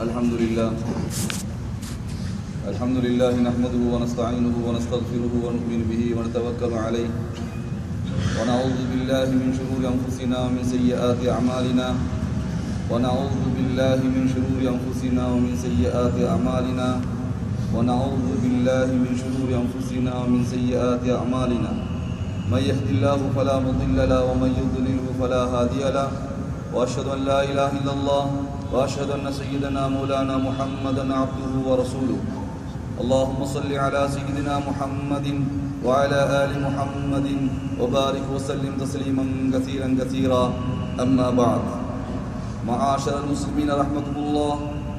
الحمد لله نحمده ونستعينه ونستغفره ونؤمن به ونتوكل عليه ونعوذ بالله من شرور أنفسنا ومن سيئات أعمالنا ونعوذ بالله من شرور أنفسنا ومن سيئات أعمالنا ونعوذ بالله من شرور أنفسنا ومن سيئات أعمالنا من يهد الله فلا مضل له ومن يضلل فلا هادي له وأشهد أن لا إله إلا الله وأشهد أن سيدنا مولانا محمدا عبده ورسوله اللهم صل على سيدنا محمد وعلى آل محمد وبارك وسلم تسليما كثيرا كثيرا أما بعد معاشر المسلمين رحمكم الله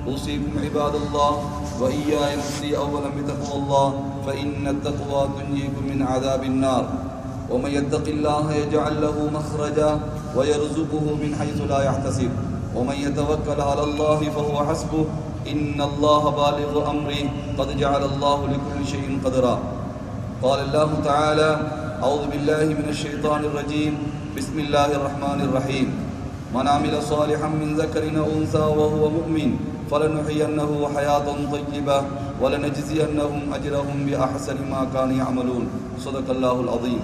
أوصيكم عباد الله وإياي نفسي أولا بتقوى الله فإن التقوى تنجيكم من عذاب النار ومن يتق الله يجعل له مخرجا ويرزقه من حيث لا يحتسب ومن يتوكل على الله فهو حسبه إن الله بالغ أمره قد جعل الله لكل شيء قدرا قال الله تعالى أعوذ بالله من الشيطان الرجيم بسم الله الرحمن الرحيم من عمل صالحا من ذكر أو أنثى وهو مؤمن فلنحيينه حياة طيبة ولنجزينهم أجرهم بأحسن ما كانوا يعملون صدق الله العظيم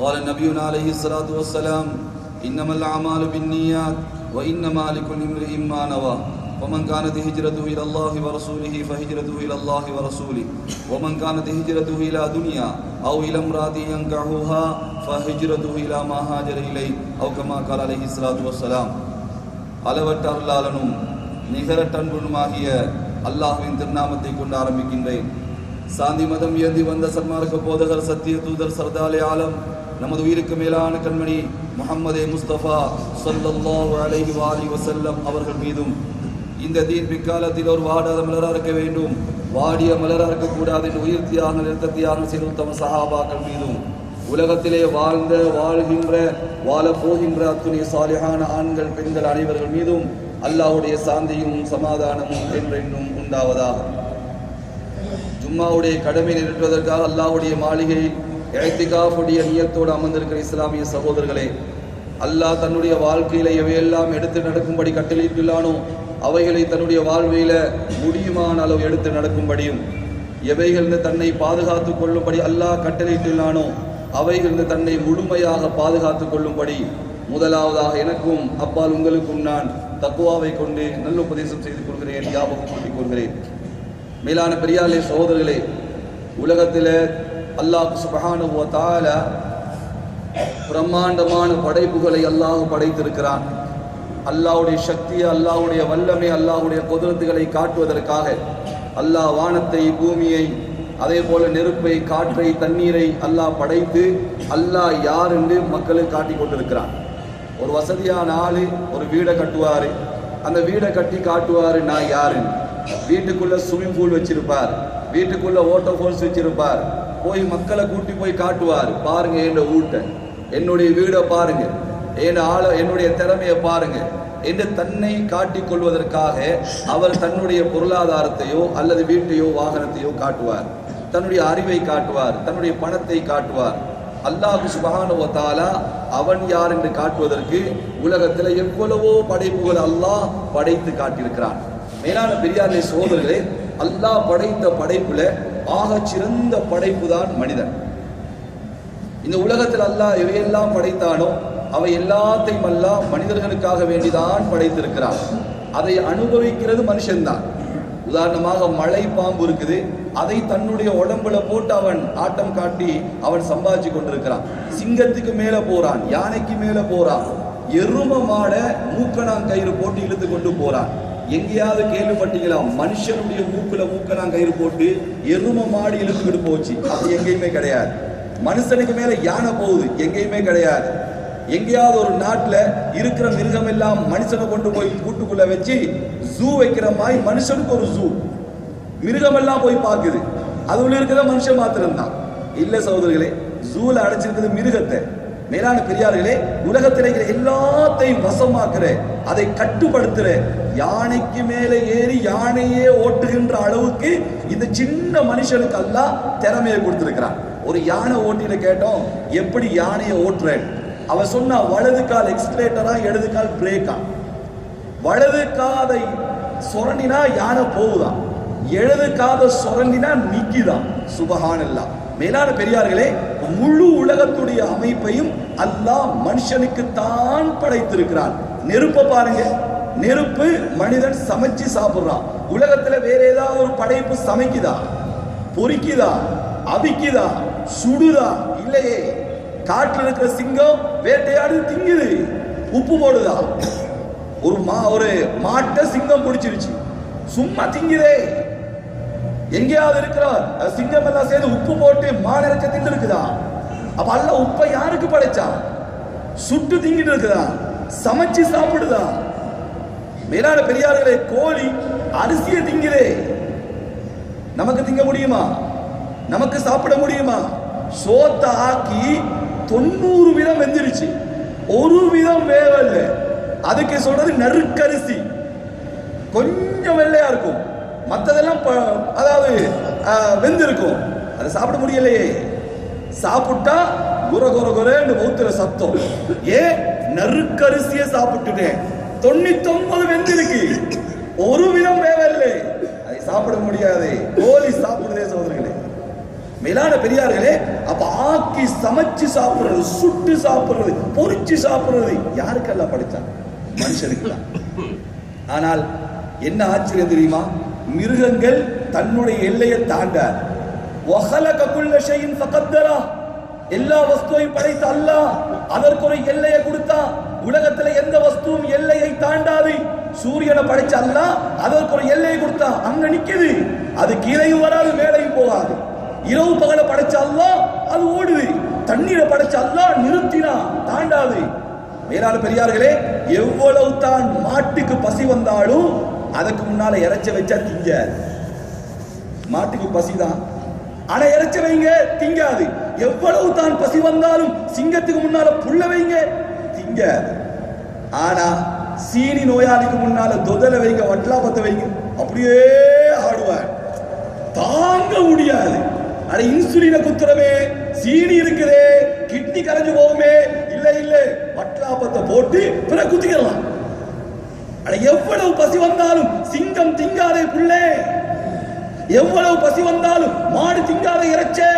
قال نبينا عليه الصلاة والسلام إنما الأعمال بالنيات وإنما لكل امرئ ما نوى ومن كانت هجرته إلى الله ورسوله فهجرته إلى الله ورسوله ومن كانت هجرته إلى دنيا أو إلى امرأة ينكحها فهجرته إلى ما هاجر إليه أو كما قال عليه الصلاة والسلام அளவற்ற அருளாளனும் நிகரற்ற அன்புமாகிய அல்லாஹ்வின் திருநாமத்தை கொண்டு ஆரம்பிக்கின்றேன். சாந்தி மதம் ஏந்தி வந்த சன்மார்க்க போதகர் சத்திய தூதர் சர்தாலே ஆலம் நமது உயிருக்கு மேலான கண்மணி முஹம்மதே முஸ்தபா ஸல்லல்லாஹு அலைஹி வஸல்லம் அவர்கள் மீதும் இந்த தீன் பிற்காலத்தில் ஒரு வாடாத மலராக இருக்க வேண்டும், வாடிய மலராக இருக்கக்கூடாது என்று உயிர் தியாகம் நிறுத்த தியாகம் செய்த உத்தம சஹாபாக்கள் மீதும் உலகத்திலே வாழ்ந்த வாழ்கின்ற வாழப்போகின்ற அத்துணை சாலிஹான ஆண்கள் பெண்கள் அனைவர்கள் மீதும் அல்லாஹ்வுடைய சாந்தியும் சமாதானமும் என்றென்றும் உண்டாவதாக. ஜும்மாவுடைய கடமை நிறைவேற்றுவதற்காக அல்லாஹ்வுடைய மாளிகையில் இஅ்திகாஃபுடைய நியத்தோடு அமர்ந்திருக்கிற இஸ்லாமிய சகோதரர்களே, அல்லாஹ் தன்னுடைய வாழ்க்கையில எவையெல்லாம் எடுத்து நடக்கும்படி கட்டளையிட்டுள்ளானோ அவைகளை தன்னுடைய வாழ்வையில முடியுமான அளவு எடுத்து நடக்கும்படியும், எவைகளிலிருந்து தன்னை பாதுகாத்துக் கொள்ளும்படி அல்லாஹ் கட்டளையிட்டுள்ளானோ அவைகளிலிருந்து தன்னை முழுமையாக பாதுகாத்துக் கொள்ளும்படி முதலாவதாக எனக்கும் அப்பால் உங்களுக்கும் நான் தக்வாவை கொண்டு நல்ல உபதேசம் செய்து கொள்கிறேன், ஞாபகம் கூட்டிக் கொள்கிறேன். மேலான பெரியார்களே, சகோதரர்களே, உலகத்தில் அல்லாஹ் சுப்ஹானஹு வ தஆலா பிரம்மாண்டமான படைப்புகளை அல்லாஹ் படைத்திருக்கிறான். அல்லாஹ்வுடைய சக்தியை, அல்லாஹ்வுடைய வல்லமை, அல்லாஹ்வுடைய குதிரத்துகளை காட்டுவதற்காக அல்லாஹ் வானத்தை, பூமியை, அதே போல நெருப்பை, காற்றை, தண்ணீரை அல்லாஹ் படைத்து அல்லாஹ் யார் என்று மக்களுக்கு காட்டிக் கொண்டிருக்கிறான். ஒரு வசதியான ஆளு ஒரு வீடை கட்டுவாரு, அந்த வீடை கட்டி காட்டுவாரு நான் யாருன்னு. வீட்டுக்குள்ள ஸ்விம்மிங் பூல் வச்சிருப்பார், வீட்டுக்குள்ள வாட்டர் ஃபால்ஸ் வச்சிருப்பார், போய் மக்களை கூட்டி போய் காட்டுவார், பாருங்க என் வீட்டை, என்னுடைய வீடை பாருங்க, என்னுடைய திறமையை பாருங்க என்று தன்னை காட்டிக் கொள்வதற்காக அவர் தன்னுடைய பொருளாதாரத்தையோ அல்லது வீட்டையோ வாகனத்தையோ காட்டுவார், தன்னுடைய அறிவை காட்டுவார், தன்னுடைய பணத்தை காட்டுவார். அல்லாஹ் சுப்ஹானஹு வ தஆலா அவன் யார் என்று காட்டுவதற்கு உலகத்தில் எவ்வளவோ படைப்புகள் அல்லாஹ் படைத்து காட்டியிருக்கிறான். மேலான பெரியார்களே, சகோதரர்களே, அல்லாஹ் படைத்த படைப்புல ஆக சிறந்த படைப்பு தான் மனிதன். இந்த உலகத்தில் அல்லாஹ் எவையெல்லாம் படைத்தானோ அவை எல்லாத்தையும் அல்லாஹ் மனிதர்களுக்காக வேண்டிதான் படைத்திருக்கிறான். அதை அனுபவிக்கிறது மனுஷன்தான். உதாரணமாக மலை பாம்பு இருக்குது, அதை தன்னுடைய உடம்புல போட்டு அவன் ஆட்டம் காட்டி அவன் சம்பாதிச்சு கொண்டிருக்கிறான். சிங்கத்துக்கு மேல போறான், யானைக்கு மேல போறான், எரும மாட மூக்கணாங்கயிறு போட்டு இழுத்து கொண்டு போறான். எங்கேயாவது கேள்விப்பட்டீங்களா மனுஷனுடைய மூக்கணாங்கயிறு போட்டு எரும மாடு இழுத்துக்கிட்டு போச்சு? அது எங்கேயுமே கிடையாது. மனுஷனுக்கு மேல யானை போகுது, எங்கேயுமே கிடையாது. எங்கேயாவது ஒரு நாட்டுல இருக்கிற மிருகம் எல்லாம் மனுஷனை கொண்டு போய் கூட்டுக்குள்ள வச்சு ஜூ வைக்கிற மாதிரி மனுஷனுக்கு ஒரு ஜூ, மிருகம் எல்லாம் போய் பார்க்குது, அது உள்ள இருக்கிற மனுஷன் மாத்திரம்தான். இல்ல சகோதரர்களே, ஜூல அடைச்சிருக்கிறது மிருகத்தை. மேலான பெரியார்களே, உலகத்தில் இருக்கிற எல்லாத்தையும் வசமாக்குற, அதை கட்டுப்படுத்துற, யானைக்கு மேல ஏறி யானையே ஓட்டுகின்ற அளவுக்கு இந்த சின்ன மனுஷனுக்கு அல்லாஹ் திறமையை கொடுத்திருக்கிறான். ஒரு யானை ஓட்டில கேட்டோம், எப்படி யானையை ஓட்டுறேன்? அவ சொன்னா வலது கால் எக்ஸ்கிலேட்டரா, இடது கால் பிரேக்கா. வலது காலை சொரண்டினா யானை போகுதான், எழுது காத சொரண்டினா நிக்கிதான். சுபஹானல்லாஹ். மேலான பெரியார்களே, முழு உலகத்துடைய அமைப்பையும் அல்லாஹ் மனுஷனுக்கு தான் படைத்திருக்கிறான். நெருப்பை பாருங்க, நெருப்பு மனிதன் சமைச்சு சாப்பிடுறான். உலகத்துல வேற ஏதாவது ஒரு படைப்பு சமைக்குதா, பொறிக்குதா, அவிக்குதா, சுடுதா? இல்லையே. காட்டில் இருக்கிற சிங்கம் வேட்டையாடு திங்குது, உப்பு போடுதா? ஒரு மாட்டை சிங்கம் பிடிச்சிருச்சு, சும்மா திங்குதே. எங்கேயாவது இருக்கிற சிங்கம் எல்லாம் சேர்ந்து உப்பு போட்டு மாநிலத்தை திண்டு இருக்குதா? அப்ப அல்ல உப்பை யாருக்கு படைச்சா? சுட்டு திங்கிட்டு இருக்குதா, சமைச்சு சாப்பிடுதா? மேலான பெரியார்களே, கோழி அரிசியை திங்குதே. நமக்கு திங்க முடியுமா? நமக்கு சாப்பிட முடியுமா? சோத்தை ஆக்கி 90 விதம் வெந்துருச்சு, ஒரு விதம் வேவல்ல. அதுக்கு சொல்றது நறுக்கரிசி. கொஞ்சம் வெள்ளையா இருக்கும், மற்றதெல்லாம் அதாவது வெந்திருக்கும். அதை சாப்பிட முடியலையே. சாப்பிட்டா குர குர குரன்னு ஊத்துற சத்தம். ஏன்? நறுக்கரிசியை சாப்பிட்டுட்டேன். 99 வெந்திருக்கு, ஒரு விதம் வேவல்ல. அதை சாப்பிட முடியாது. கோழி சாப்பிடுதே சோதர்களே. மேலான பெரியார்களே, அப்ப ஆக்கி சமைச்சு சாப்பிடுறது, சுட்டு சாப்பிடுறது, பொரிச்சு சாப்பிடுறது யாருக்கெல்லாம் படிச்சாங்க? மனுஷனுக்கு தான். ஆனால் என்ன ஆச்சரியம் தெரியுமா? மிருகங்கள் தன்னுடைய எல்லையை தாண்டாது. எல்லா வஸ்துவையும் படைத்த அல்லாஹ் அதற்கு ஒரு எல்லையை கொடுத்தா. உலகத்துல எந்த வஸ்துவும் எல்லையை தாண்டாது. சூரியனை படைச்ச அல்லாஹ் அதற்கு ஒரு எல்லையை கொடுத்தா, அங்க நிக்குது. அது கீழையும் வராது, மேலையும் போகாது. இரவு பகல படைச்ச அல்லாஹ் அது ஓடுது. தண்ணீரை படைச்ச அல்லாஹ் நிறுத்தினா, தாண்டாது. மேலான பெரியார்களே, எவ்வளவு தான் மாட்டுக்கு பசி வந்தாலும் அதுக்கு முன்னால இறைச்ச வச்சா திங்க. மாட்டுக்கு பசிதான், ஆனா இறைச்ச வைங்க திங்காது. எவ்வளவு தான் பசி வந்தாலும் சிங்கத்துக்கு முன்னால புல்ல வைங்க திங்க. ஆனா சீனி நோயாளிக்கு முன்னால தொதல வைங்க, வட்டலா பத்த வைங்க, அப்படியே ஆடுவார், தாங்க முடியாது. அட இன்சுலினை குத்துறவே, சீனி இருக்குதே, கிட்னி கரைஞ்சு போகுமே, இல்ல இல்ல வட்டலாப்பத்தை போட்டு பிற குத்திக்கலாம். அட எவ்வளவு பசி வந்தாலும் சிங்கம் திங்காதே புள்ளே, எவ்வளவு பசி வந்தாலும் மாடு திங்காத இறைச்சே.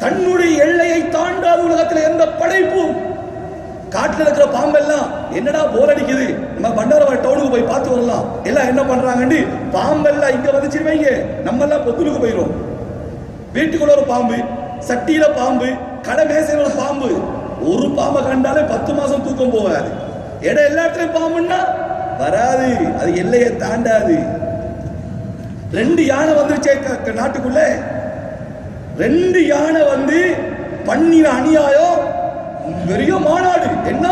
தன்னுடைய எல்லையை தாண்டாத உலகத்தில் எந்த படைப்பும். காட்டில் இருக்கிற பாம்பெல்லாம் என்னடா போர் அடிக்குது, நம்ம பண்டாரவாழ் டவுனுக்கு போய் பார்த்து வரலாம், எல்லாம் என்ன பண்றாங்கன்னு பாம்பெல்லாம் இங்க வந்துச்சிருவீங்க. நம்ம எல்லாம் பொத்துலுக்கு போயிடும். வீட்டுக்குள்ள ஒரு பாம்பு, சட்டியில பாம்பு, கடை மேசையில ஒரு பாம்பு. ஒரு பாம்பை கண்டாலே 10 மாசம் தூக்கம் போகாது. இடம் எல்லா இடத்துலயும் பாம்புன்னா வராது, அது எல்லையை தாண்டாது. 2 யானை வந்துருச்சே நாட்டுக்குள்ள. 2 யானை வந்து பண்ணின அநியாயம், பெரிய மாநாடு. என்ன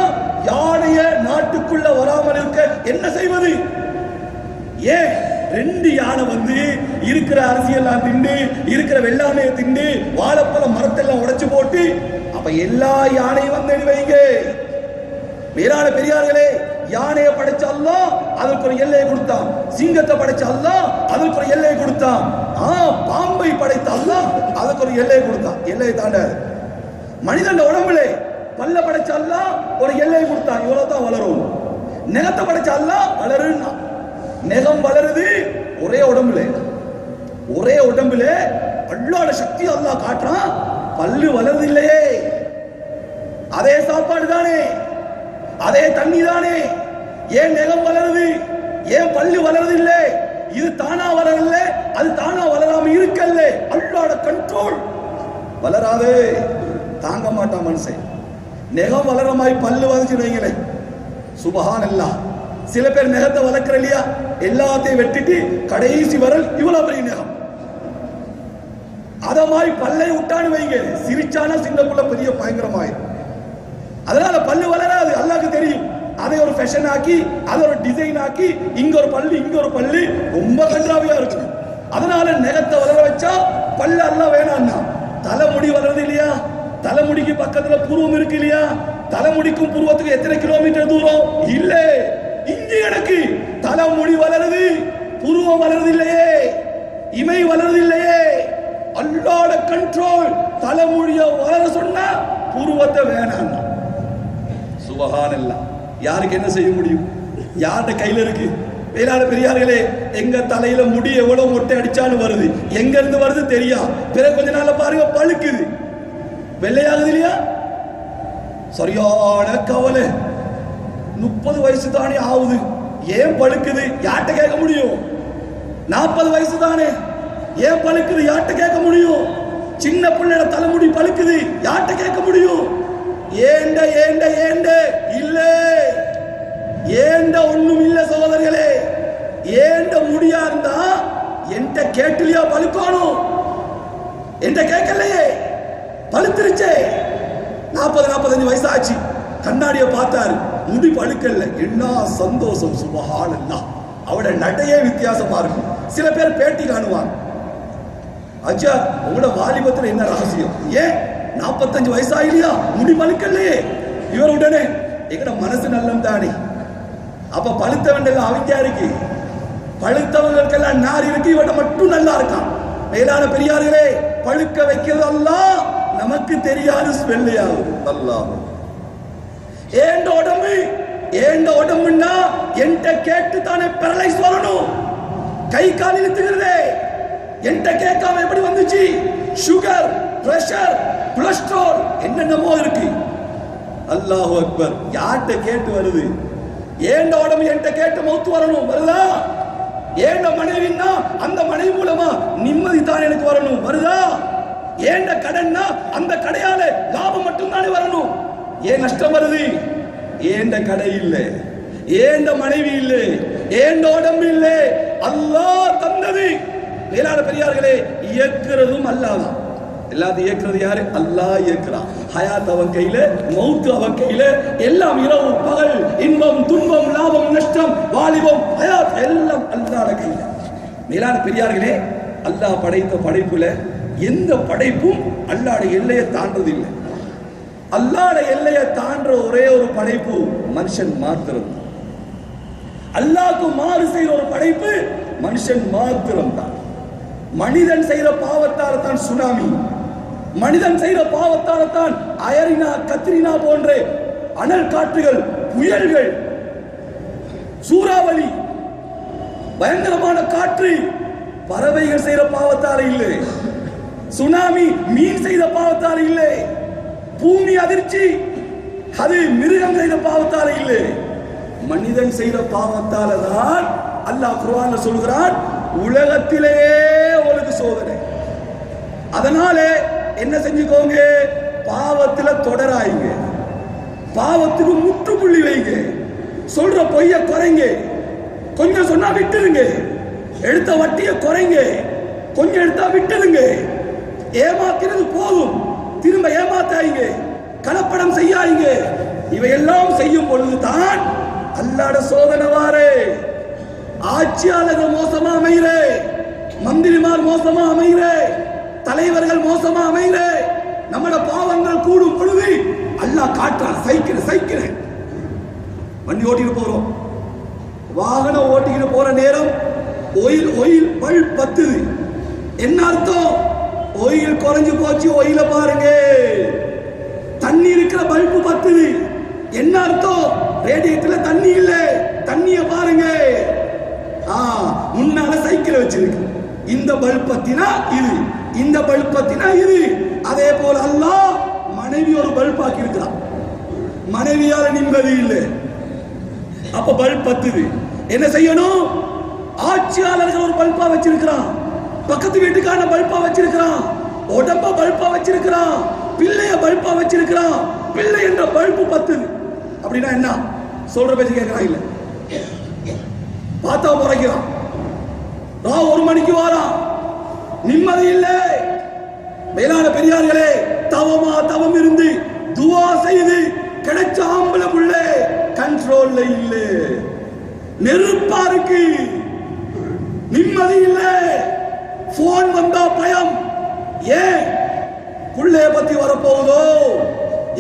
யானைய நாட்டுக்குள்ள வராமல் இருக்க என்ன செய்வது? ஏன் 2 யானை வந்து இருக்கிற அரசியெல்லாம் திண்டு, இருக்கிற வெள்ளாமையை திண்டு, வாழைப்பழ மரத்தெல்லாம் உடைச்சு போட்டு, அப்ப எல்லா யானையும் வந்து வைங்க. மேலான பெரியார்களே, யானையை படைச்ச அல்லாஹ் அதற்கு ஒரு எல்லையை கொடுத்தான். சிங்கத்தை படைச்ச அல்லாஹ் அதற்கு ஒரு எல்லையை கொடுத்தான். பாம்பை படைத்த அல்லாஹ் அதற்கு ஒரு எல்லையை கொடுத்தான். எல்லையை தாண்டாது. மனிதன் உடம்புல பல்ல படைச்ச அல்லாஹ் ஒரு எல்லையை கொடுத்தான், இவ்வளவுதான் வளரும். நெகத்தை படைச்ச அல்லாஹ் வளருன்னா, நெகம் வளருது ஒரே உடம்புல. ஒரே உடம்புல அல்லாஹ்வோட சக்தி அல்லாஹ் காட்டுறான். பல்லு வளருது இல்லையே, அதே சாப்பாடு தானே, அதே தண்ணி தானே. ஏன் நெகம் வளருது, ஏன் பல்லு வளருது இல்லை? இது தானா வளரல, அது தானா வளராம இருக்கல்ல. அல்லாஹ்வோட கண்ட்ரோல். வளராது, தாங்க மாட்டான் மனுஷன். நெகம் வளர மாதிரி பல்லு வந்துச்சு வைங்களேன், சுபஹானல்லாஹ். சில பேர் நெகத்தை வளர்க்கிற இல்லையா, எல்லாத்தையும் வெட்டிட்டு கடைசி வரல் இவ்வளவு பெரிய நெகம். அத மாதிரி பல்லை விட்டான்னு வைங்க, சிரிச்சானா சின்னக்குள்ள பெரிய பயங்கரமாய். அதனால பல்லு வளராது, அல்லாஹ்க்கு தெரியும். அதை ஒரு ஃபேஷன் ஆக்கி, அதை ஒரு டிசைன் ஆக்கி, இங்க ஒரு பல்லு இங்க ஒரு பல்லு, ரொம்ப கன்றாவியா இருக்கும். அதனால நெகத்தை வளர வச்சா பல்லு அல்லாஹ் வேணான்னா. தலைமுடி வளருது இல்லையா, தலைமுடிக்கு பக்கத்துல புருவம் இருக்கு இல்லையா, தலைமுடிக்கும் புருவத்துக்கு எத்தனை கிலோமீட்டர் தூரம்? இல்ல, இங்க எனக்கு தலைமுடி வளருது, புருவம் வளருது இல்லையே, இமை வளருது இல்லையே. அல்லாஹ்வோட கண்ட்ரோல். தலைமுடிய வளர சொன்னா புருவத்தை வேணாம். சுபஹானல்லாஹ். யாருக்கு என்ன செய்ய முடியும்? யார்கிட்ட கையில இருக்கு? வேளாண் பெரியார்களே, எங்க தலையில முடி எவ்வளவு மொட்டை அடிச்சாலும் வருது, எங்க இருந்து வருது தெரியா. பிறகு கொஞ்ச நாள்ல பாருங்க பழுக்குது, வெள்ளையாகுது இல்லையா? சரியான கவலை. 30 வயசு தானே ஆகுது, ஏன் பழுக்குது? யார்கிட்ட கேட்க முடியும்? 40 வயசு தானே, ஏன் பழுக்குது? யார்கிட்ட கேட்க முடியும்? சின்ன பிள்ளைட தலைமுடி பழுக்குது, யார்கிட்ட கேட்க முடியும்? ஏண்ட ஏண்ட ஏண்ட இல்ல, ஏண்ட ஒண்ணும் இல்ல சகோதரர்களே. ஏண்ட முடியா இருந்தா என்கிட்ட கேட்கலையா பழுக்கணும்? என்கிட்ட கேட்கலையே, பழுத்துருச்சே. 40-45 வயசு ஆச்சு, கண்ணாடிய பார்த்தாரு, முடி பழுக்கல, என்ன சந்தோஷம், சுபஹானல்லாஹ். அவட நடையே வித்தியாசமா இருக்கும். சில பேர் பேட்டி காணுவாங்க, அஜா உங்களோட வாலிபத்துல என்ன ரகசியம்? ஏன் 45 வயசாயிலையா முடி பழுக்கலையே? இவர் உடனே எங்கட மனசு நல்லம் தானே, அப்ப பழுத்தவன் அவங்க இருக்கு, பழுத்தவங்களுக்கெல்லாம் நார் இருக்கு, இவட மட்டும் நல்லா இருக்கான். மேலான பெரியார்களே, பழுக்க வைக்கிறது அல்லாஹ், நமக்கு தெரியாது வெள்ளையாகும் அல்லாஹ். ஏண்ட உடம்பு, ஏண்ட உடம்புன்னா என்கிட்ட கேட்டு தானே பெரலைஸ் வரணும். கை கால் இழுத்துக்கிறதே, என்கிட்ட கேட்காம எப்படி வந்துச்சு? சுகர், பிரஷர், கொலஸ்ட்ரால், என்னென்னமோ இருக்கு. அல்லாஹு அக்பர். யார்கிட்ட கேட்டு வருது? ஏண்ட உடம்பு என்கிட்ட கேட்டு மௌத்து வரணும், வருதா? ஏண்ட மனைவின்னா அந்த மனைவி மூலமா நிம்மதி தான் எனக்கு வரணும், வருதா? ஏண்ட கடன்னா அந்த கடையால லாபம் மட்டும் தானே வரணும், ஏன் நஷ்டம் வருது? ஏண்ட கடை இல்ல, ஏண்ட மனைவி இல்ல, ஏண்ட உடம்பு இல்ல, அல்லாஹ் தந்தது. மேலான பெரியார்களே, இயக்குறதும் அல்லாஹ் தான். எல்லாத்தையும் இயக்குறது யாரு? அல்லாஹ் இயக்குறான். ஹயாத் அவன் கையில, மௌத் அவன் கையில, எல்லாம் இரவு பகல், இன்பம் துன்பம், லாபம் நஷ்டம், வாலிபம் ஹயாத் எல்லாம் அல்லாஹ்வுடைய கையில. மேலான பெரியார்களே, அல்லாஹ் படைத்த படைப்புல எந்த படைப்பும் அல்லாஹ்வுடைய எல்லையை தாண்டது இல்லை. அல்லாஹ்வுடைய எல்லையை தாண்ட ஒரே ஒரு படைப்பு மனுஷன் மாத்திரம். அல்லாஹ்வுக்கு மாறு செய்யற ஒரு படைப்பு மனுஷன் மாத்திரம் தான். மனிதன் செய்யற பாவத்தால தான் சுனாமி, மனிதன் செய்யற பாவத்தால தான் அயரினா கத்ரினா போன்ற அனல் காற்றுகள், புயல்கள், சூறாவளி, பயங்கரமான காற்று. பறவைகள் செய்யற பாவத்தால இல்லை, சுனாமி மீன் செய்த பாவத்தால இல்லை, பூமி அதிர்ச்சி அது மிருகம் செய்த பாவத்தால இல்லை, மனிதன் செய்த பாவத்தால தான். அல்லாஹ் குர்ஆன்ல சொல்கிறான், உலகத்திலேயே உங்களுக்கு சோதனை. அதனால என்ன செஞ்சுக்கோங்க? பாவத்துல தொடராயிங்க, பாவத்துக்கு முற்றுப்புள்ளி வைங்க, சொல்ற பொய்ய குறைங்க, கொஞ்சம் சொன்னா விட்டுருங்க, எடுத்த வட்டியை குறைங்க, கொஞ்சம் எடுத்தா விட்டுருங்க, ஏமாத்துறது போதும், திரும்ப ஏமாத்தாயிங்க, கலப்படம் செய்யாயிங்க. இவையெல்லாம் செய்யும் பொழுதுதான் அல்லாஹ்வுடைய சோதனை வாரே. ஆட்சியாளர்கள் மோசமா அமைகிறே, மந்திரிமார் மோசமா அமைகிறே, தலைவர்கள் மோசமா அமைகிறே, நம்மட பாவங்கள் கூடும் பொழுது அல்லாஹ் காட்டுறான், சைக்கிள் வண்டி ஓட்டிட்டு போறோம், வாகனம் ஓட்டிட்டு போற நேரம் ஒயில் பல்ப் பத்துது. என்ன அர்த்தம்? ஒயில் குறைஞ்சு போச்சு, ஒயில பாருங்க. தண்ணி இருக்கிற பல்பு பத்துது, என்ன அர்த்தம்? ரேடியேட்டர்ல தண்ணி இல்ல, தண்ணிய பாருங்க. முன்னால சைக்கிள் வச்சிருக்கு, இந்த பல்ப் பத்தினா இது, இந்த பல்ப் பத்தினா இது. அதே போல அல்லாஹ் மனைவி ஒரு பல்ப் ஆக்கி இருக்கிறான், மனைவியால நிம்மதி இல்லை, அப்ப பல்ப் பத்துது. என்ன செய்யணும்? ஆட்சியாளர்கள் ஒரு பல்பா வச்சிருக்கிறான், பக்கத்து வீட்டுக்கான பல்பா வச்சிருக்கிறான், உடம்ப பல்பா வச்சிருக்கிறான், பிள்ளைய பல்பா வச்சிருக்கிறான். பிள்ளை என்ற பல்பு பத்துது. அப்படின்னா என்ன? சொல்ற பேச்சு கேட்கிறான் இல்ல, பார்த்தா முறைக்கிறான், 1 மணிக்கு வாரான், நிம்மதி இல்லை. மேலான பெரியார்களே, தவம் இருந்து துவா செய்து கிடைச்ச ஆம்பளை புள்ள கண்ட்ரோல்ல இல்ல, நெருப்பா இருக்கு, நிம்மதி இல்லை. போன் வந்தா பயம். ஏன்? புள்ளைய பத்தி வரப்போகுதோ,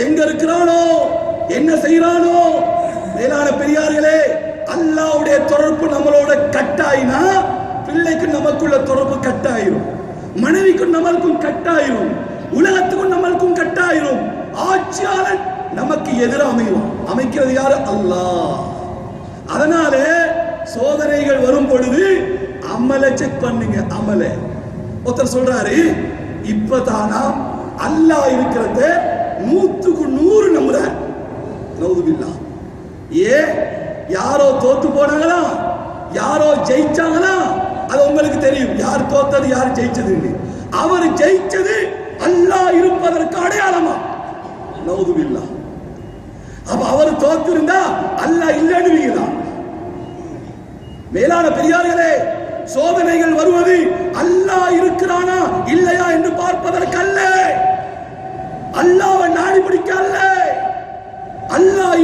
எங்க இருக்கிறானோ, என்ன செய்யறானோ. மேலான பெரியார்களே, அல்லாஹ்வுடைய தொடர்பு நம்மளோட கட்டாயினா பிள்ளைக்கு நமக்குள்ள தொடர்பு கட்டாயிரும், மனைவிக்கும் நம்மளுக்கும் கட்டாயிரும், உலகத்துக்கும் நம்மளுக்கும் கட்டாயிரும். ஆட்சியாளன் நமக்கு எதிராக அமைவான். அமைக்கிறது யாரு? அல்லாஹ். அதனால சோதனைகள் வரும் பொழுது அமலை செக் பண்ணுங்க. அமல ஒருத்தர் சொல்றாரு, இப்பதானா அல்லாஹ் இருக்கிறத 100% நம்புறார். நவுதுபில்லாஹ். யாரோ தோத்து போனாங்களா, யாரோ ஜெயிச்சாங்களா, அது உங்களுக்கு தெரியும். யார் தோத்தது யார் ஜெயிச்சது. அவர் ஜெயிச்சது அல்லாஹ் இருப்பதற்கு அடையாளமா. நவுதுபில்லாஹ். அப்ப அவர் தோத்து இருந்தா அல்லாஹ் இல்லைன்னு. மேலான பெரியார்களே, சோதனைகள் வருவது அல்லாஹ் இருக்கிறானா இல்லையா என்று பார்ப்பதற்கு அல்ல, அல்லாஹ்வை நாடி பிடிக்க அல்ல, அல்லாஹ்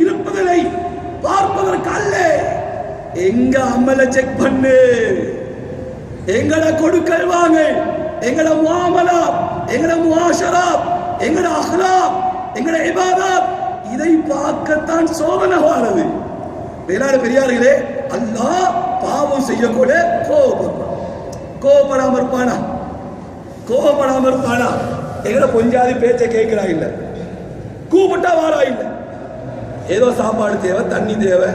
இருப்பதை பார்ப்பதற்கு அல்ல. எங்க அமல செக் பண்ணு, எங்கட கொடுக்கல் வாங்க, எங்கட முஆமலா, எங்கட முஆஷரா, எங்கட அஹ்லாக், எங்கட இபாதத், இதை பார்க்கத்தான் சோதனை வருது. மேலான பெரியார்களே, அல்லாஹ் பாவம் செய்யக்கூட கோபப்படாம இருப்பானா? கோபப்படாம இருப்பானா? எங்கட கொஞ்சாதி பேச்ச கேட்கிறா இல்ல, கூப்பிட்டா வாரா இல்ல. ஏதோ சாப்பாடு தேவை, தண்ணி தேவை,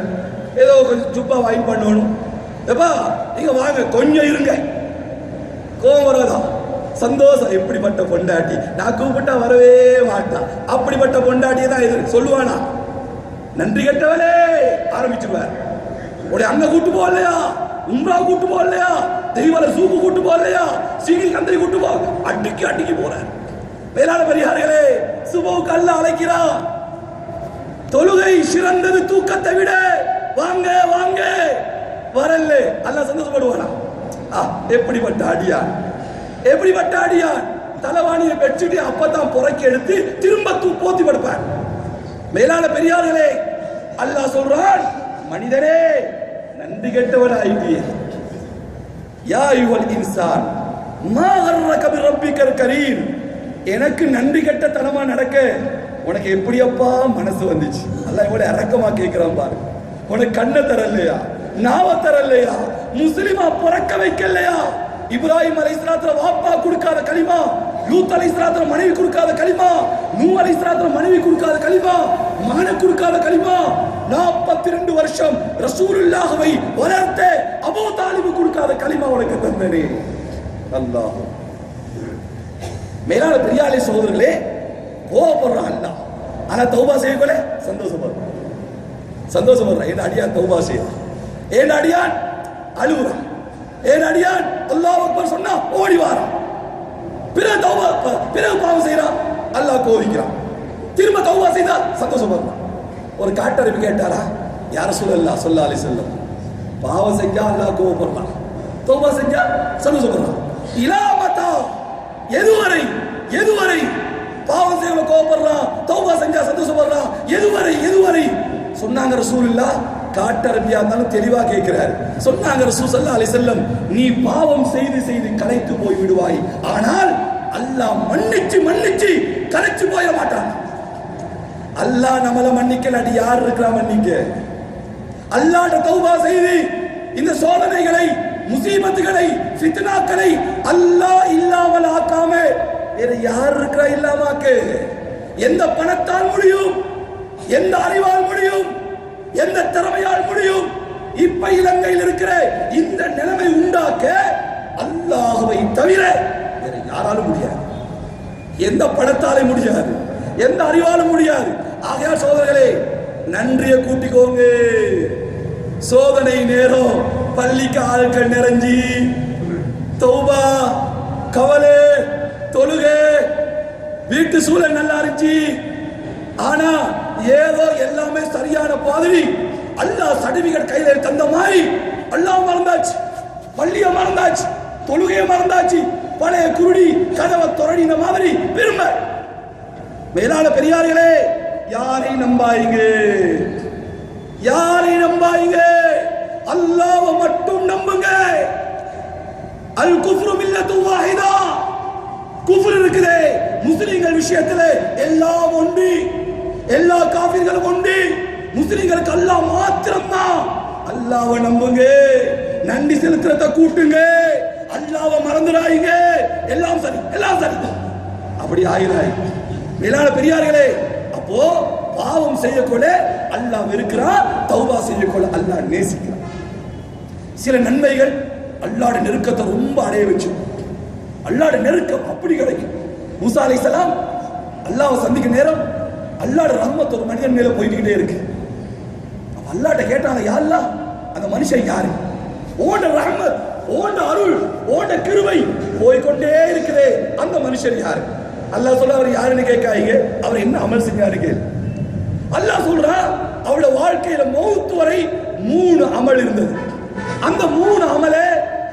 ஏதோ கொஞ்சம் சுப்பா வாங்கி பண்ணணும். எப்பா நீங்க வாங்க, கொஞ்சம் இருங்க. கோபம் வராதா? சந்தோஷம். எப்படிப்பட்ட பொண்டாட்டி, நான் கூப்பிட்டா வரவே மாட்டான். அப்படிப்பட்ட பொண்டாட்டியை தான் இது சொல்லுவானா? நன்றி கெட்டவனே ஆரம்பிச்சுவார். உடைய அங்க கூட்டு போகலையா, உம்ரா கூட்டு போகலையா, தெய்வல சூப்பு கூட்டு போகலையா, சீனி கந்தை கூட்டு போ, அடிக்கி போற. மேலான பெரியார்களே, சுபவுக்கு அல்லாஹ் அழைக்கிறான். தொழுகை சிறந்தது தூக்கத்தை விட. வாங்க வாங்க. வரல அல்லாஹ் சந்தோஷப்படுவானா? எப்படிப்பட்ட அடியான், எப்படிப்பட்ட அடியான். தலைவாணியை பெற்றுட்டு அப்பதான் புறக்கி எடுத்து திரும்ப போத்தி படுப்பார். மேலான பெரியார்களே, அல்லாஹ் சொல்றான், மனிதனே நன்றி கெட்டவன் ஆயிட்டியே. யா அய்யுஹல் இன்சான் மா கர்ரக பிரப்பிக்கல் கரீம். எனக்கு நன்றி கெட்ட தனமா நடக்க உனக்கு எப்படியப்பா மனசு வந்துச்சு? அல்லாஹ் இவ்வளவு இரக்கமா கேட்கிறான் பாரு. உனக்கு கண்ணை தரலையா, நாவ தரலையா, முஸ்லிமா பிறக்க வைக்கலையா? இப்ராஹிம் அலைஹிஸ்ஸலாத்துல வாப்பா கொடுக்காத கலிமா, லூத் அலைஹிஸ்ஸலாத்துல மனைவி கொடுக்காத கலிமா, நூ அலைஹிஸ்ஸலாத்துல மனைவி கொடுக்காத கலிமா, மகனை கொடுக்காத கலிமா, 42 வருஷம் ரசூலுல்லாஹ்வை வளர்த்த அபூ தாலிப் கொடுக்காத கலிமா உனக்கு தந்தனே. அல்லாஹ். மேலான பெரியாலே சகோதரர்களே, கோபப்படுறான் அல்லாஹ். ஆனா தௌபா செய்யல சந்தோஷப்படுறான். என் அடியான் தௌபா செய்யறான், என் அடியான் அழுகுறான், என் அடியான் அல்லாஹ் அக்பர் சொன்னா ஓடி வாரான். பிறகு பாவம் செய்யறான், அல்லாஹ் கோவிக்கிறான். திரும்ப தௌபா செய்தால் சந்தோஷப்படுறான். ஒரு காட்டறிவு கேட்டாரா, யார சொல்லல்லா ஸல்லல்லாஹு அலைஹி வஸல்லம், பாவம் செஞ்சா அல்லாஹ் கோபப்படுறான், தௌபா செஞ்சா சந்தோஷப்படுறான். இலாமதா, எதுவரை பாவம் செய்யல கோபப்படுறான், தௌபா செஞ்சா சந்தோஷப்படுறான், எதுவரை சொன்னாங்க ரசூலுல்லாஹ். காட்டரபியா இருந்தாலும் தெளிவா கேட்கிறார். சொன்னாங்க ரசூல் ஸல்லல்லாஹு அலைஹி வஸல்லம், நீ பாவம் செய்து கலைத்து போய் விடுவாய், ஆனால் அல்லாஹ் மன்னிச்சு கலைச்சு போய மாட்டான். அல்லாஹ் நம்மள மன்னிக்கலாட்டி யார் இருக்கிறா மன்னிக்க? அல்லாஹ்ட தௌபா செய்து இந்த சோதனைகளை, முசீபத்துகளை, ஃபித்னாக்களை அல்லாஹ் இல்லாமல் ஆக்காம வேற யார் இருக்கிறா இல்லாமாக்க? எந்த பணத்தால் முடியும், எந்த அறிவால் முடியும், எந்த திறமையால் முடியும்? இப்ப இலங்கையில் இருக்கிற இந்த நிலைமை உண்டாக்க அல்லாஹ்வை தவிர வேற யாராலும் முடியாது. எந்த பணத்தாலே முடியாது, எந்த அறிவாலும் முடியாது. ஆகையால் சோதரர்களே, நன்றியை கூட்டிக்கோங்க. சோதனை நேரம் பள்ளிக்கு ஆட்கள் நிறைஞ்சி தௌபா, கவலை, தொழுகை, வீட்டு சூழல் நல்லா இருந்துச்சு. ஆனா ஏதோ எல்லாமே சரியான பாதிரி, அல்லாஹ் சர்டிபிகேட் கையில தந்த மாதிரி அல்லாஹ் மறந்தாச்சு, பள்ளிய மறந்தாச்சு, தொழுகையை மறந்தாச்சு, பழைய குருடி கதவை தொடடின மாதிரி பெருமை. மேலான பெரியார்களே, யாரை நம்பாயிங்க, அல்லாஹ்வை மட்டும் நம்புங்க. அல் குஃப்ரு மில்லத்து வாஹிதா. குஃப்ர் இருக்குதே முஸ்லிம்கள் விஷயத்துல எல்லாம் ஒன்று, எல்லா காஃபிர்களும் ஒன்று, முஸ்லிம்களுக்கு அல்லாஹ் மாத்திரம்தான். அல்லாஹ்வை நம்புங்க, நன்றி செலுத்துறத கூட்டுங்க, அல்லாஹ்வை மறந்துடாதீங்க, எல்லாம் சரி. அப்படி ஆகிறாய். மேலான பெரியார்களே, அப்போ பாவம் செய்யக்கொள்ள அல்லாஹ் வெறுக்கிறான், தௌபா செய்யக்கொள்ள அல்லாஹ் நேசிக்கிறான். சில நன்மைகள் அல்லாஹ்வுடைய நெருக்கத்தை ரொம்ப அடைய வச்சு, அல்லாஹ்வுடைய நெருக்கம் அப்படி கிடைக்கும். மூசா அலைஹிஸ்ஸலாம் அல்லாஹ்வை சந்திக்க நேரம் அல்லாஹ்வுடைய ரஹ்மத் ஒரு மனிதன் மேல போயிட்டே இருக்கு. அல்லாஹ்ட்ட கேட்டாங்க, யா அல்லாஹ் அந்த மனுஷன் யாரு? ஓட ரஹ்மத், ஓட அருள், ஓட கிருபை போய்கொண்டே இருக்குதே, அந்த மனுஷன் யாரு? அல்லாஹ் சொல்ல, அவர் யாருன்னு கேட்காதீங்க, அவர் என்ன அமல் செஞ்சாரு கேளு. அல்லாஹ் சொல்றான், அவளோட வாழ்க்கையில மௌத் வரை 3 அமல் இருந்தது. அந்த 3 அமலை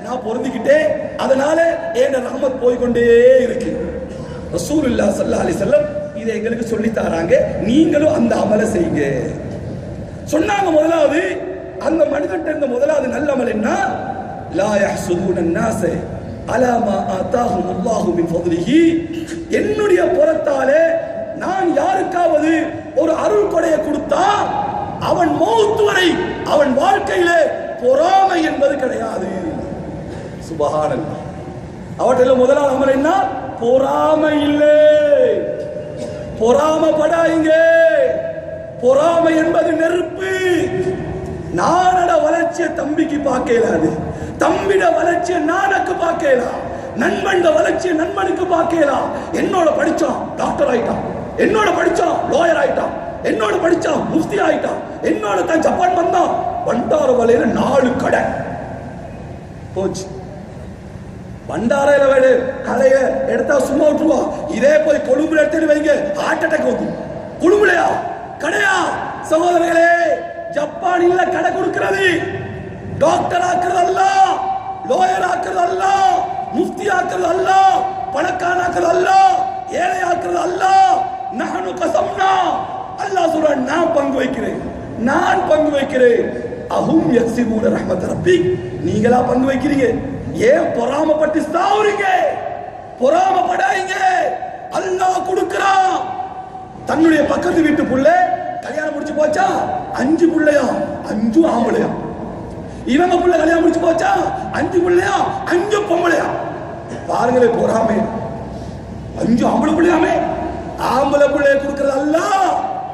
நான் பொருந்திக்கிட்டேன், அதனால என் ரஹ்மத் போய்கொண்டே இருக்கு. ரசூலுல்லாஹ் ஸல்லல்லாஹு அலைஹி வஸல்லம் இதை எங்களுக்கு சொல்லி தராங்க, நீங்களும் அந்த அமலை செய்யுங்க சொன்னாங்க. முதலாவது அந்த மனிதன்ட்ட இருந்த முதலாவது நல்ல அமல் என்ன? லா யஹ்சுதுன الناس அலா மா ஆதாஹும் அல்லாஹு மின் ஃபضலிஹி. என்னுடைய புறத்தாலே நான் யாருக்காவது ஒரு அருள் கொடையை கொடுத்தா அவன் மௌத் வரை அவன் வாழ்க்கையிலே பொறாமை என்பது கிடையாது. சுப்ஹானல்லாஹ். அவற்றில முதலாவது அமல் என்ன? பொறாமை இல்லை. பொறாமப்படாதீங்க. பொறாமை என்பது நெருப்பு. நானோட வளர்ச்சியை தம்பிக்கு பார்க்கலாது, தம்பிட வளர்ச்சியை நானுக்கு பார்க்கலாம், நண்பன் வளர்ச்சியை நண்பனுக்கு பார்க்கலாம். என்னோட படிச்சான் டாக்டர் ஆயிட்டான், என்னோட படிச்சான் லாயர் ஆயிட்டான், என்னோட படிச்சான் முஃப்தி ஆயிட்டான், என்னோட தான் ஜப்பான் வந்தான், பண்டார வலையில 4 கடை போச்சு. பண்டாரையில வேடு கலைய எடுத்தா சும்மா விட்டுருவா. இதே போய் கொழும்புல எடுத்து வைங்க, ஹார்ட் அட்டாக் வந்து. கொழும்புலையா கடையா? சகோதரர்களே, ஜப்பான் இல்ல கடை கொடுக்கிறது. டாக்டர் ஆக்குறது அல்ல, லாயர் ஆக்குறது அல்ல, முஃப்தி ஆக்குறது அல்ல, பணக்காரன் ஆக்குறது அல்ல, ஏழை ஆக்குறது அல்ல. நஹனு கஸம்னா, அல்லாஹ் சொல்றான், நான் பங்கு வைக்கிறேன், நான் பங்கு வைக்கிறேன். அஹும் யக்ஸிபூன ரஹ்மத் ரப்பிக். நீங்களா பங்கு வைக்கிறீங்க? ஏன் பொறாமப்பட்டு சாவுறீங்க? பொறாமப்படாதீங்க. அல்லாஹ் கொடுக்கிறான். தன்னுடைய பக்கத்து வீட்டு புள்ள கல்யாணம் முடிச்சு போச்சா, 5 புள்ளையா, 5 ஆம்பளையா. இவங்க புள்ள கல்யாணம் முடிச்சு போச்சா, 5 புள்ளையா, 5 பொம்பளையா. பாருங்களே பொறாமை. 5 ஆம்பளை புள்ளையாமே. ஆம்பளை புள்ளைய கொடுக்கிறது அல்லாஹ்,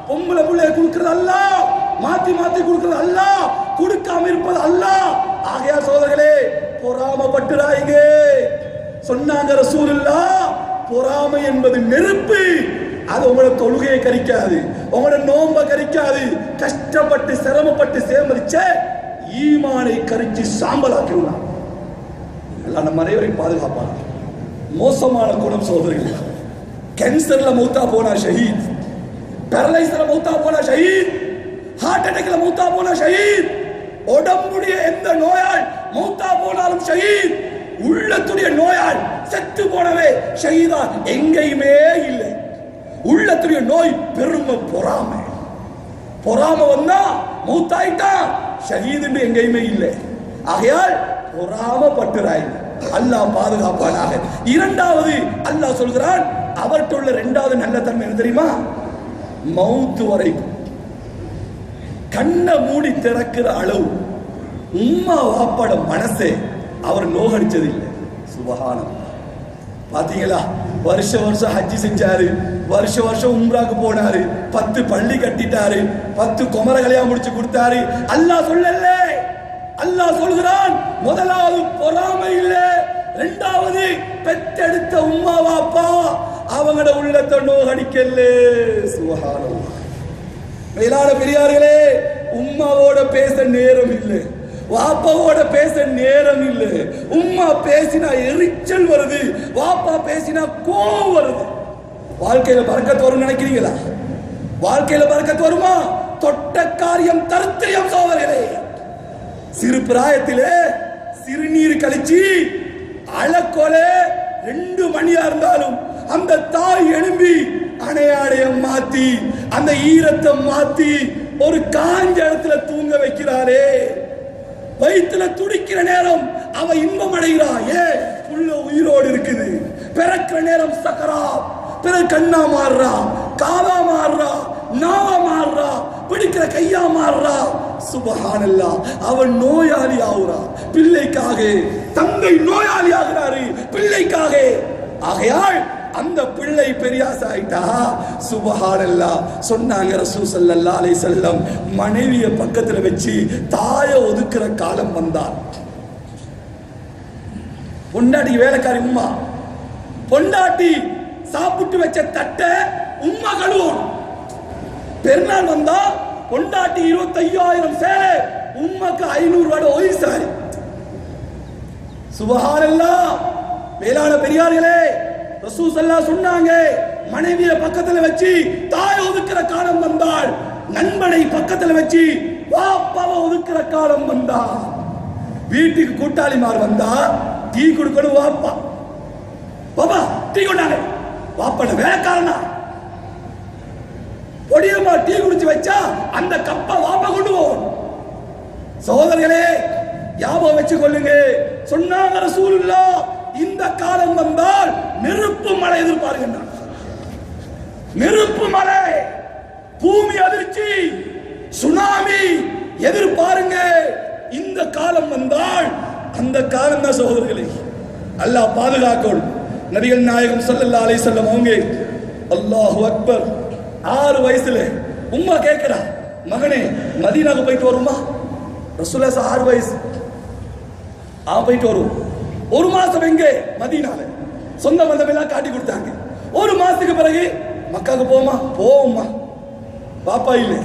பொம்பளை புள்ளைய கொடுக்கிறது அல்லாஹ், மாத்தி மாத்தி கொடுக்கிறது அல்லாஹ், கொடுக்காம இருப்பது அல்லாஹ். ஆகையா சோதர்களே, பொறாமப்பட்டுறாங்க. சொன்னாங்க ரசூலுல்லாஹ், பொறாமை என்பது நெருப்பு. அது உங்களோட தொழுகையை கரிக்காது, உங்களோட நோம்ப கரிக்காது. கஷ்டப்பட்டு சிரமப்பட்டு சேமரிச்ச ஈமானை கரிச்சு சாம்பலாக்கிடலாம். எல்லாம் நம்ம அனைவரையும் பாதுகாப்பாங்க. மோசமான குணம் சோதரிகள். கேன்சர்ல மௌத்தா போனா ஷஹீத், பேரலைஸ்ல மௌத்தா போனா ஷஹீத், ஹார்ட் அட்டாக்ல மௌத்தா போனா ஷஹீத், உடம்புடைய எந்த நோயால் மௌத்தா போனாலும் ஷஹீத், உள்ளத்துடைய நோயால் செத்து போனவே ஷஹீதா எங்கேயுமே இல்லை. உள்ளத்துடைய நோய் பெருமை, பொறாமை. பொறாமை வந்தா மௌத்தாயிட்டா ஷஹீத் என்று எங்கேயுமே இல்லை. ஆகையால் பொறாமப்பட்டுறாய். அல்லாஹ் பாதுகாப்பானாக. இரண்டாவது அல்லாஹ் சொல்கிறான், அவர்கிட்ட உள்ள 2வது நல்ல தன்மை என்ன தெரியுமா? மௌத்து வரைக்கும் கண்ணை மூடி திறக்கிற அளவு உம்மா வாப்பாட மனசே அவர் நோகடிச்சது இல்லை. சுபஹானல்லாஹ். பாத்தீங்களா? வருஷம் ஹஜ்ஜி செஞ்சாரு, வருஷம் உம்ராக்கு போனாரு, 10 பள்ளி கட்டிட்டாரு, 10 குமர கல்யாணம் முடிச்சு கொடுத்தாரு. அல்லாஹ் சொல்லல. அல்லாஹ் சொல்கிறான், முதலாவது பொறாமை இல்லை, 2வது பெத்தெடுத்த உம்மா வாப்பா அவங்களோட உள்ளத்தை நோகடிக்கல. சுபஹானல்லாஹ். மேலான பெரியார்களே, உம்மாவோட பேச நேரம் இல்லை, வாப்பாவோட பேச நேரம் இல்லை. உம்மா பேசினா எரிச்சல் வருது, வாப்பா பேசினா கோவம் வருது. வாழ்க்கையில பரக்கத்து வரும் நினைக்கிறீங்களா? வாழ்க்கையில பரக்கத்து வருமா? தொட்ட காரியம் தருத்திரியம் சோதரர்களே. சிறு பிராயத்திலே சிறுநீர் கழிச்சு அழக்கொலை 2 மணியா இருந்தாலும் அந்த தாய் எழும்பி அணையாடையம் மாத்தி அந்த ஈரத்தை மாத்தி ஒரு காஞ்ச இடத்துல தூங்க வைக்கிறாரே. வயிற்றுல துடிக்கிற நேரம் அவ இன்பம் அடைகிறா. ஏன்? புள்ள உயிரோடு இருக்குது. பிறக்கிற நேரம் சக்கரா, பிறகு கண்ணா மாறுறா, காவா மாறுறா, நாவா மாறுறா, பிடிக்கிற கையா மாறுறா. சுபஹானல்லாஹ். அவன் நோயாளி ஆகுறா பிள்ளைக்காக. தந்தை நோயாளி ஆகிறாரு பிள்ளைக்காக. ஆகையால் அந்த பிள்ளை பெரியாசா ஆயிட்டா. சுபஹானல்லாஹ். சொன்னாங்க ரசூல் ஸல்லல்லாஹு அலைஹி வஸல்லம், மனைவியை பக்கத்துல வச்சு தாயை ஒதுக்குற காலம் வந்தால், பொண்டாட்டி வேலைக்காரி உம்மா, பொண்டாட்டி சாப்பிட்டு வச்ச தட்டை உம்மா கழுவும். பெருநாள் வந்தா பொண்டாட்டி 25,000 சேலை, உம்மாக்கு 500 வடை ஒய்சாரி. சுபஹானல்லாஹ். மேலான பெரியார்களே, ரசூல் ஸல்லல்லாஹு சொன்னாங்க, மனைவியை பக்கத்துல வச்சு தாயை ஒதுக்குற காலம் வந்தால், நண்பனை பக்கத்துல வச்சு வாப்பாவை ஒதுக்குற காலம் வந்தா. வீட்டுக்கு கூட்டாளிமார் வந்தா டீ கொடுக்கணும். வாப்பா பாப்பா டீ கொண்டாங்க. வாப்பாட வேலைக்காரனா பொடியமா டீ குடிச்சு வச்சா அந்த கப்பை வாப்பா கொண்டு போவோம். சகோதரர்களே, ஞாபகம் வச்சு கொள்ளுங்க. சொன்னாங்க ரசூலுல்லாஹ், இந்த காலம் வந்தால் நெருப்பு மழை எதிர்பாருங்க. நெருப்பு மழை, பூமி அதிர்ச்சி, சுனாமி எதிர்பாருங்க. இந்த காலம் வந்தால் அந்த காலம் தான் சகோதரர்களே. அல்லாஹ் பாதுகாக்கணும். நபிகள் நாயகம் ஸல்லல்லாஹு அலைஹி வஸல்லம் அவங்க அல்லாஹு அக்பர் 6 வயசுல உம்மா கேட்கிறா, மகனே மதீனாவுக்கு போயிட்டு வருமா? ரசூலுல்லாஹ் 6 வயசு போயிட்டு வரும். 1 மாசம் எங்க மதீனால சொந்த பந்தம் எல்லாம் காட்டி கொடுத்தாங்க. 1 மாசத்துக்கு பிறகு மக்காவுக்கு போமா. பாப்பா இல்லை,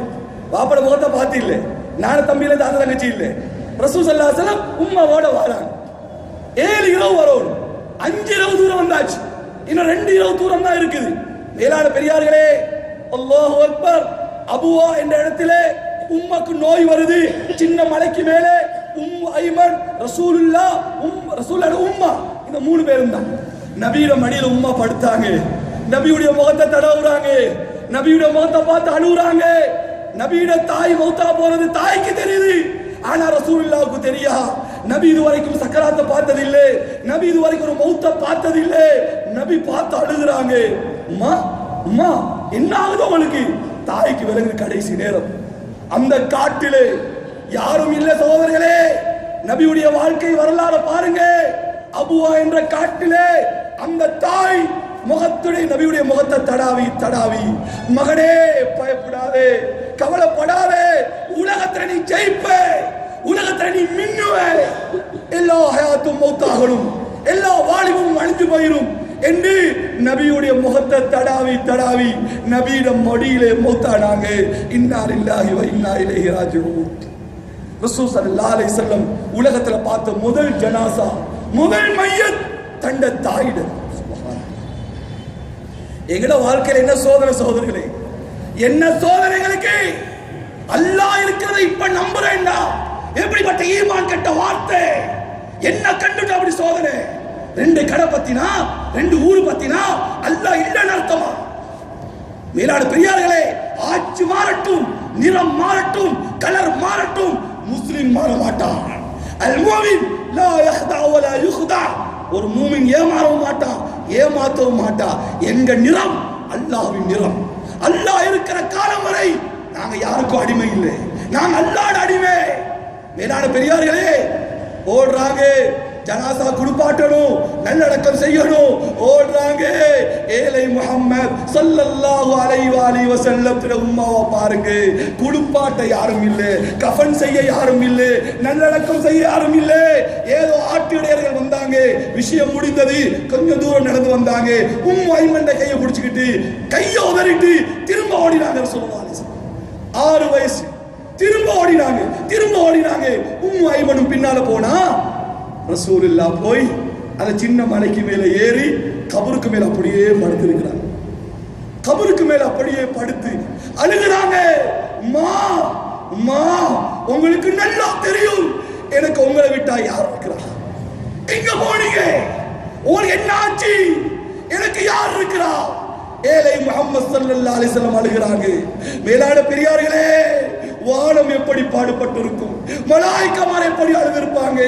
பாப்பாட முகத்தை பார்த்து இல்லை, நானும் தம்பியில தாத்தா தங்கச்சி இல்லை. ரசூல் ஸல்லல்லாஹு அலைஹி வஸல்லம் உம்மாவோட வராங்க. 7 இரவு வரும். 5 இரவு தூரம் வந்தாச்சு, இன்னும் 2 இரவு தூரம் தான் இருக்குது. மேலான பெரியார்களே, அல்லாஹு அக்பர். அபுவா என்ற இடத்திலே உம்மாக்கு நோய் வருது. சின்ன மலைக்கு மேலே ஐமன், ரசூலுல்லாஹ், ரசூலுல்லாஹ் உம்மா, இந்த 3 பேரும் தான். நபியோட மடியில உம்மா படுத்தாங்க. நபியுடைய முகத்தை தடவுறாங்க. நபியுடைய முகத்தை பார்த்து அழுகுறாங்க. நபியோட தாய் மௌத்தா போறது தாய்க்கு தெரியுது, ஆனா ரசூலுல்லாஹ்வுக்கு தெரியா. நபி இதுவரைக்கும் சக்கராத்தை பார்த்தது இல்லை, நபி இதுவரைக்கும் ஒரு மௌத்தை பார்த்தது இல்லை. நபி பார்த்து அழுகுறாங்க. உம்மா உம்மா என்ன ஆகுது உங்களுக்கு? தாய்க்கு விலங்கு கடைசி நேரம். அந்த காட்டிலே யாரும் இல்லை சகோதரர்களே. நபியுடைய வாழ்க்கை வரலாறு பாருங்க. அபுவா என்ற காட்டிலே அந்த தாய் முகத்துடைய நபியுடைய முகத்தை தடாவி தடாவி, மகனே பயப்படாதே, கவலைப்படாதே, உலகத்துல நீ ஜெயிப்ப, உலகத்துல நீ மின்னுவ, எல்லா ஹயாத்தும் மௌத்தாகணும், எல்லா வாலிபமும் அழிஞ்சு போயிரும் என்று நபியுடைய முகத்தை தடாவி தடாவி நபியிடம் மடியிலே மௌத்தானாங்க. இன்னா லில்லாஹி வ இன்னா இலைஹி ராஜிஊன். ரசூல் ஸல்லல்லாஹு அலைஹி வஸல்லம் உலகத்துல பார்த்த முதல் ஜனாசா, முதல் மையத் தண்ட தாயிடம். எங்கட வாழ்க்கையில என்ன சோதனை சகோதரர்களே, என்ன சோதனைகளுக்கு அல்லாஹ் இருக்கிறதை இப்ப நம்புறேன்டா. எப்படிப்பட்ட ஈமான் கெட்ட வார்த்தை, என்ன கண்டுட்டு அப்படி சோதனை? 2 கடை பத்தினா, 2 ஊரு பத்தினா அல்லாஹ் இல்லைன்னு அர்த்தமா? மேலான பெரியார்களே, ஆட்சி மாறட்டும், நிறம் மாறட்டும், கலர் மாறட்டும், முஸ்லிம் மாற மாட்டான். அல் மூமின் லா யஹ்தா வலா யுஹ்தா. ஒரு மூமின் ஏமாறவும் மாட்டான், ஏமாத்தவும் மாட்டான். எங்க நிறம் அல்லாஹ்வின் நிறம். அல்லாஹ் இருக்கிற காலம் வரை நாங்க யாருக்கும் அடிமை இல்லை, நாங்க அல்லாஹ்வோட அடிமை. மேலான பெரியார்களே, ஓடுறாங்க, ஜனாசா குளிப்பாட்டணும், நல்லடக்கம் செய்யணும், ஓடுறாங்க. ஏலை முஹம்மத் ஸல்லல்லாஹு அலைஹி வஸல்லம் உம்மாவை பாருங்க, குளிப்பாட்ட யாரும் இல்லை, கஃன் செய்ய யாரும் இல்லை, நல்லடக்கம் செய்ய யாரும் இல்லை. ஏதோ ஆட்டிடையர்கள் வந்தாங்க, விஷயம் முடிந்தது, கொஞ்சம் தூரம் நடந்து வந்தாங்க. ஐமன் கையை பிடிச்சுக்கிட்டு கையை உதறிட்டு திரும்ப ஓடினாங்க. ஸல்லல்லாஹு அலைஹி வஸல்லம் 6 வயசு, திரும்ப ஓடினாங்க. ஐமனும் பின்னால போனா ரசூலுல்லாஹ் போய் அந்த சின்ன மலைக்கு மேல ஏறி கபருக்கு மேல அப்படியே படுத்து இருக்கிறாங்க. கபருக்கு மேல அப்படியே படுத்து அழுகிறாங்க. அம்மா, உங்களுக்கு நல்லா தெரியும் எனக்கு உங்களை விட்டா யார் இருக்கிறா? எங்க போனீங்க? உங்களுக்கு என்ன ஆச்சு? எனக்கு யார் இருக்கிறா? ஏலை முஹம்மது ஸல்லல்லாஹு அலைஹி வஸல்லம் அழுகிறாங்க. மேலான பெரியார்களே, வானம் எப்படி பாடுபட்டிருக்கும், மலாயிக்கமார் எப்படி அழுதிருப்பாங்க.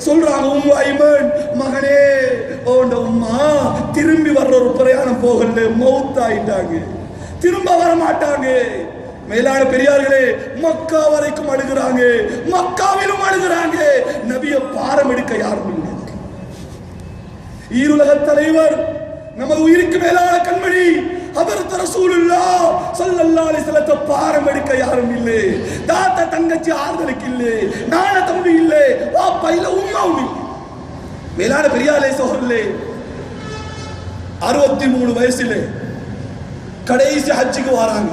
சொல்றாங்க, ஐமன் மகனே, ஓண்ட உம்மா திரும்பி வர்ற ஒரு பிரயாணம் போகல, மௌத்தாயிட்டாங்க, திரும்ப வர மாட்டாங்க. மேலான பெரியார்களே, மக்கா வரைக்கும் அழுகிறாங்க, மக்காவிலும் அழுகிறாங்க. நபியை பாரம் எடுக்க யாரும் இல்லை. ஈருலக தலைவர் நமது உயிருக்கு மேலான கண்மணி ஹதரத் ரசூலுல்லாஹ் ஸல்லல்லாஹு அலைஹி வஸல்லம் பாரம் எடுக்க யாரும் இல்லை. தாத்தா தங்கச்சி ஆறுதலுக்கு இல்லை, நான தம்பி இல்லை, வாப்பா இல்லை, உம்மாவும் இல்லை. மேலான பெரியாலே சோழர்களே, 63 வயசுல கடைசி ஹஜ்ஜுக்கு வராங்க.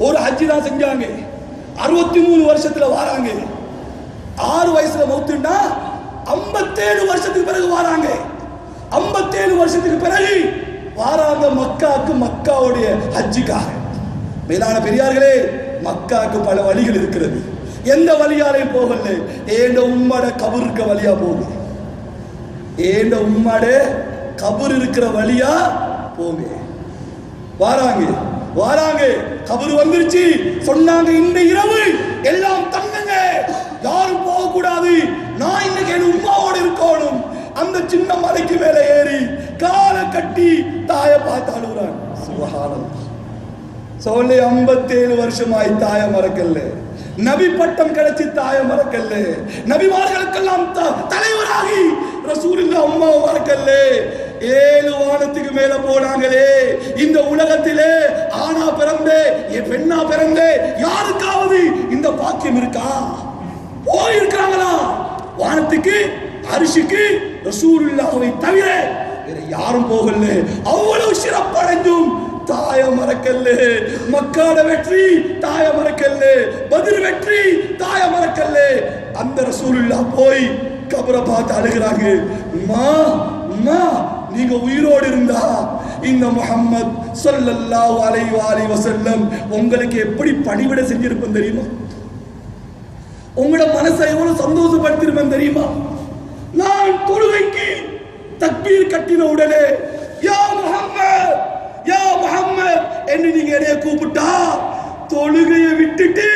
ஒரு ஹஜ்ஜி தான் செஞ்சாங்க. 63 வருஷத்துல வராங்க. 6 வயசுல மௌத்துண்டா 57 வருஷத்துக்கு பிறகு வராங்க. 57 வருஷத்துக்கு பிறகு வாராங்க மக்காவுக்கு, மக்காவுடைய ஹஜ்ஜுக்காக. மேலான பெரியார்களே, மக்காவுக்கு பல வழிகள் இருக்கிறது. எந்த வழியாலையும் போகல. ஏண்ட உம்மட கபர் இருக்க வழியா போகுது. ஏண்ட உம்மட கபர் இருக்கிற வழியா போங்க. வாராங்க கபர் வந்துருச்சு. சொன்னாங்க, இந்த இரவு எல்லாம் தங்குங்க, யாரும் போக கூடாது. நான் இன்னைக்கு என் உம்மாவோட இருக்கணும். அந்த சின்ன மலைக்கு மேல ஏறி காலை கட்டி தாய பார்த்து அழுகுறான். சுப்ஹானல்லாஹ். சொல்லி 57 வருஷமாய் தாய மறக்கல்ல. நபி பட்டம் கிடைச்சி தாய மறக்கல்ல. நபிமார்களுக்கெல்லாம் தலைவராகி ரசூலுல்லாஹ் அம்மாவை மறக்கல்ல. 7 வானத்துக்கு மேல போனாங்களே. இந்த உலகத்திலே ஆனா பிறந்தே பெண்ணா பிறந்தே யாருக்காவது இந்த பாக்கியம் இருக்கா? போயிருக்காங்களா? வானத்துக்கு, அரிசிக்கு ரசூலுல்லாஹ்வை தவிர வேற யாரும் போகல. அவ்வளவு சிறப்படைஞ்சும் தாய மறக்கல்ல. மக்காட வெற்றி தாய மறக்கல்ல. பத்ர் வெற்றி தாய மறக்கல்ல. அந்த ரசூலுல்லாஹ் போய் கபரை பார்த்து அழுகிறாங்க. அம்மா, நீங்க உயிரோடு இருந்தா இந்த முஹம்மத் ஸல்லல்லாஹு அலைஹி வஸல்லம் உங்களுக்கு எப்படி பணிவிட செஞ்சிருப்பேன் தெரியுமா? உங்களோட மனசை எவ்வளவு சந்தோஷப்படுத்திருப்பேன் தெரியுமா? நான் தொழுகைக்கு தக்பீர் கட்டின உடனே யா முஹம்மத் என்று நீங்க என்னைய கூப்பிட்டா தொழுகையை விட்டுட்டு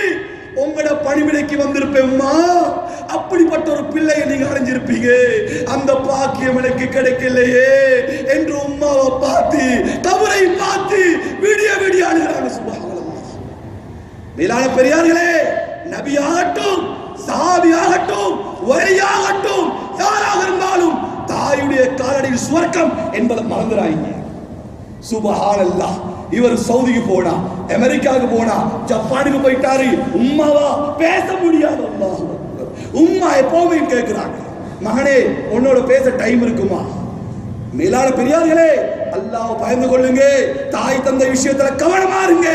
உங்களோட பணிவிடைக்கு வந்திருப்பேம்மா. அப்படிப்பட்ட ஒரு பிள்ளையை நீங்க அடைஞ்சிருப்பீங்க. அந்த பாக்கியம் எனக்கு கிடைக்கலையே என்று உம்மாவை பார்த்து, கபரை பார்த்து விடிய அழுகிறாங்க. சுப்ஹானல்லாஹ். மேலான பெரியார்களே, நபி ஆகட்டும், சஹாபி ஆகட்டும், வலியாகட்டும், யாராக இருந்தாலும் தாயுடைய காலடியில் சுவர்க்கம் என்பதை மறந்துடாதீங்க. சுப்ஹானல்லாஹ். இவர் சவுதிக்கு போனா, அமெரிக்காவுக்கு போனா, ஜப்பானுக்கு போயிட்டாரு. உம்மாவா பேச முடியாது. அல்லாஹ் உம்மா எப்பவுமே கேட்கிறாங்க, மகனே உன்னோட பேச டைம் இருக்குமா? மேலான பெரியார்களே, அல்லாஹ் பயந்து கொள்ளுங்க. தாய் தந்தை விஷயத்துல கவனமா இருங்க.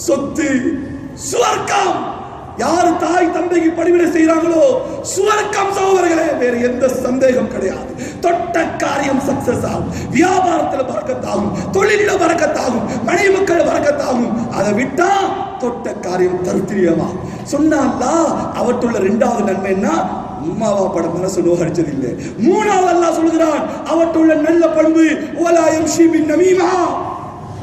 சொத்து, சுவர்க்கம். யாரு தாய் தந்தைக்கு பணிவிடை செய்யறாங்களோ சுவர்க்கம் சகோதரர்களே, வேற எந்த சந்தேகம் கிடையாது. தொட்ட காரியம் சக்சஸ் ஆகும். வியாபாரத்தில் பரக்கத்தாகும், தொழில பரக்கத்தாகும், மனைவி மக்கள் பரக்கத்தாகும். அதை விட்டா தொட்ட காரியம் தருத்திரியமா சொன்னா அவற்றுள்ள 2வது நன்மைன்னா உம்மாவா பட மனசு நோகடிச்சது இல்லை. 3வது அல்லாஹ் சொல்கிறான் அவற்றுள்ள நல்ல பண்பு வலா யம்ஷி பின் நமீமா.